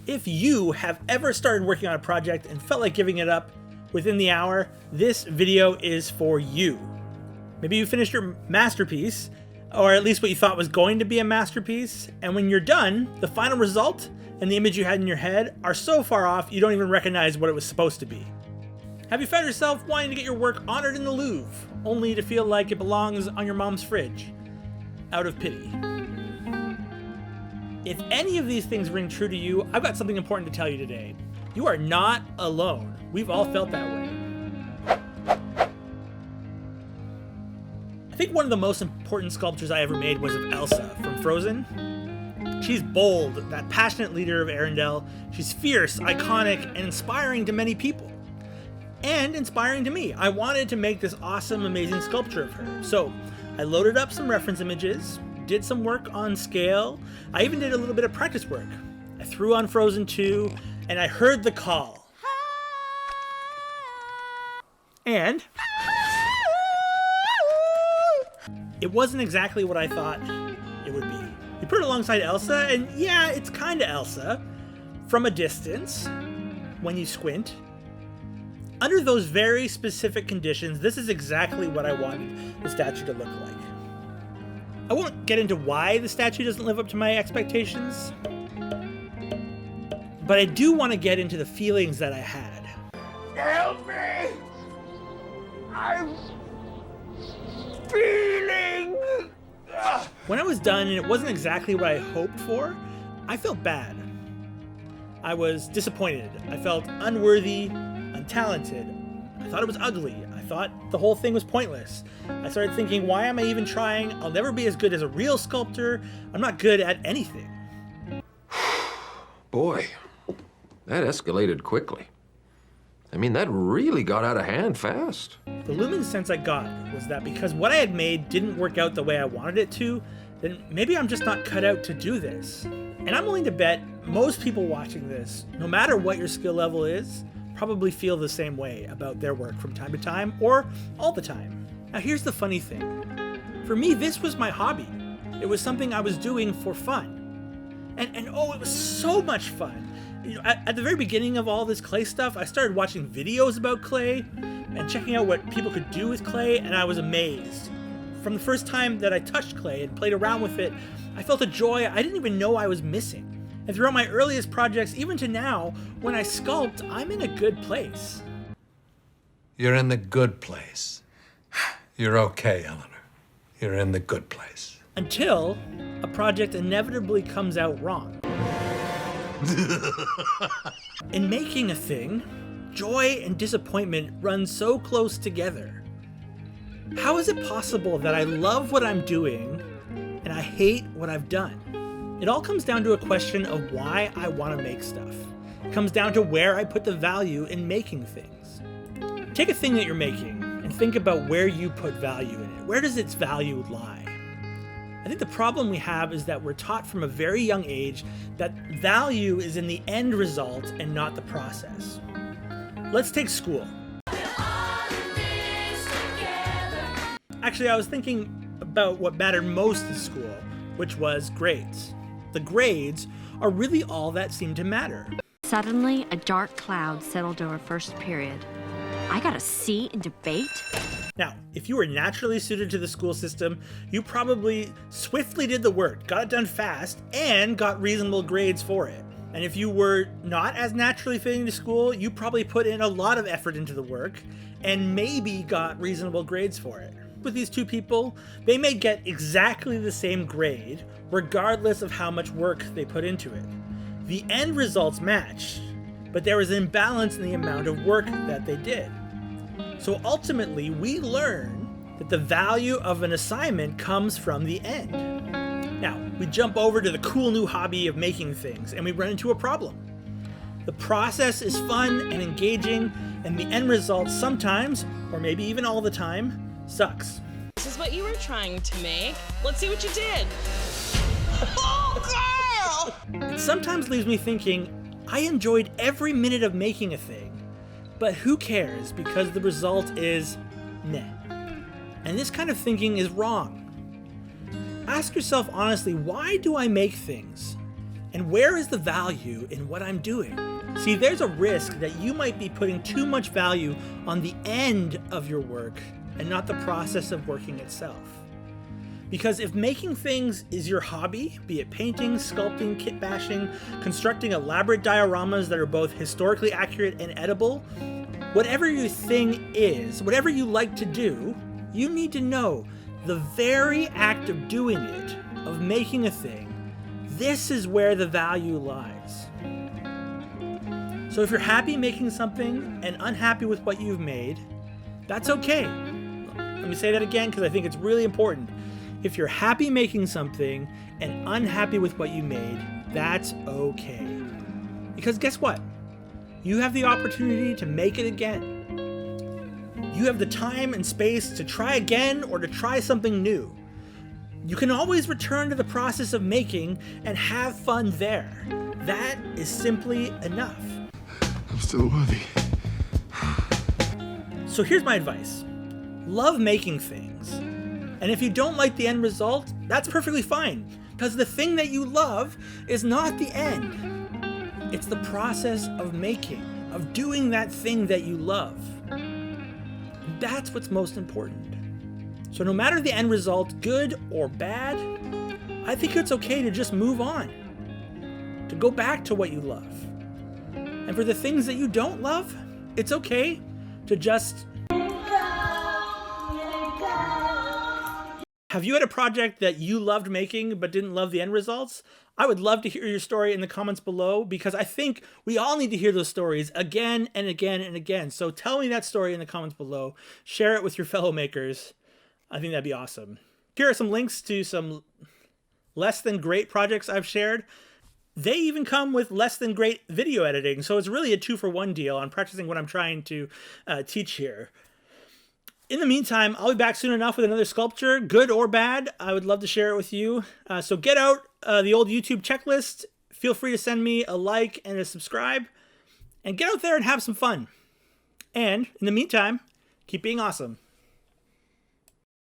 If you have ever started working on a project and felt like giving it up within the hour, this video is for you. Maybe you finished your masterpiece, or at least what you thought was going to be a masterpiece, and when you're done, the final result and the image you had in your head are so far off you don't even recognize what it was supposed to be. Have you found yourself wanting to get your work honored in the Louvre, only to feel like it belongs on your mom's fridge, out of pity? If any of these things ring true to you, I've got something important to tell you today. You are not alone. We've all felt that way. I think one of the most important sculptures I ever made was of Elsa from Frozen. She's bold, that passionate leader of Arendelle. She's fierce, iconic, and inspiring to many people. And inspiring to me. I wanted to make this awesome, amazing sculpture of her. So I loaded up some reference images, did some work on scale. I even did a little bit of practice work. I threw on Frozen 2, and I heard the call. And it wasn't exactly what I thought it would be. You put it alongside Elsa, and yeah, it's kinda Elsa. From a distance, when you squint. Under those very specific conditions, this is exactly what I wanted the statue to look like. I won't get into why the statue doesn't live up to my expectations, but I do want to get into the feelings that I had. Help me! I'm feeling... When I was done and it wasn't exactly what I hoped for, I felt bad. I was disappointed. I felt unworthy, untalented. I thought it was ugly. I thought the whole thing was pointless. I started thinking, why am I even trying? I'll never be as good as a real sculptor. I'm not good at anything. Boy, that escalated quickly. I mean, that really got out of hand fast. The looming sense I got was that because what I had made didn't work out the way I wanted it to, then maybe I'm just not cut out to do this. And I'm willing to bet most people watching this, no matter what your skill level is, probably feel the same way about their work from time to time, or all the time. Now here's the funny thing. For me, this was my hobby. It was something I was doing for fun. And oh, it was so much fun. You know, at the very beginning of all this clay stuff, I started watching videos about clay and checking out what people could do with clay, and I was amazed. From the first time that I touched clay and played around with it, I felt a joy I didn't even know I was missing. And throughout my earliest projects, even to now, when I sculpt, I'm in a good place. You're in the good place. You're okay, Eleanor. You're in the good place. Until a project inevitably comes out wrong. In making a thing, joy and disappointment run so close together. How is it possible that I love what I'm doing and I hate what I've done? It all comes down to a question of why I want to make stuff. It comes down to where I put the value in making things. Take a thing that you're making and think about where you put value in it. Where does its value lie? I think the problem we have is that we're taught from a very young age that value is in the end result and not the process. Let's take school. Actually, I was thinking about what mattered most in school, which was grades. The grades are really all that seemed to matter. Suddenly, a dark cloud settled over first period. I got a C in debate? Now, if you were naturally suited to the school system, you probably swiftly did the work, got it done fast, and got reasonable grades for it. And if you were not as naturally fitting to school, you probably put in a lot of effort into the work, and maybe got reasonable grades for it. With these two people, they may get exactly the same grade, regardless of how much work they put into it. The end results matched, but there was an imbalance in the amount of work that they did. So ultimately, we learn that the value of an assignment comes from the end. Now, we jump over to the cool new hobby of making things, and we run into a problem. The process is fun and engaging, and the end result sometimes, or maybe even all the time, sucks. This is what you were trying to make. Let's see what you did. Oh, girl! It sometimes leaves me thinking, I enjoyed every minute of making a thing, but who cares because the result is meh. And this kind of thinking is wrong. Ask yourself honestly, why do I make things? And where is the value in what I'm doing? See, there's a risk that you might be putting too much value on the end of your work and not the process of working itself. Because if making things is your hobby, be it painting, sculpting, kit bashing, constructing elaborate dioramas that are both historically accurate and edible, whatever your thing is, whatever you like to do, you need to know the very act of doing it, of making a thing, this is where the value lies. So if you're happy making something and unhappy with what you've made, that's okay. Let me say that again because I think it's really important. If you're happy making something and unhappy with what you made, that's okay. Because guess what? You have the opportunity to make it again. You have the time and space to try again or to try something new. You can always return to the process of making and have fun there. That is simply enough. I'm still worthy. So here's my advice. Love making things. And if you don't like the end result, that's perfectly fine. Because the thing that you love is not the end. It's the process of making, of doing that thing that you love. That's what's most important. So no matter the end result, good or bad, I think it's okay to just move on. To go back to what you love. And for the things that you don't love, it's okay to just... Have you had a project that you loved making but didn't love the end results? I would love to hear your story in the comments below because I think we all need to hear those stories again and again and again. So tell me that story in the comments below. Share it with your fellow makers. I think that'd be awesome. Here are some links to some less than great projects I've shared. They even come with less than great video editing. So it's really a 2-for-1 deal on practicing what I'm trying to teach here. In the meantime, I'll be back soon enough with another sculpture, good or bad. I would love to share it with you. So get out the old YouTube checklist. Feel free to send me a like and a subscribe. And get out there and have some fun. And in the meantime, keep being awesome.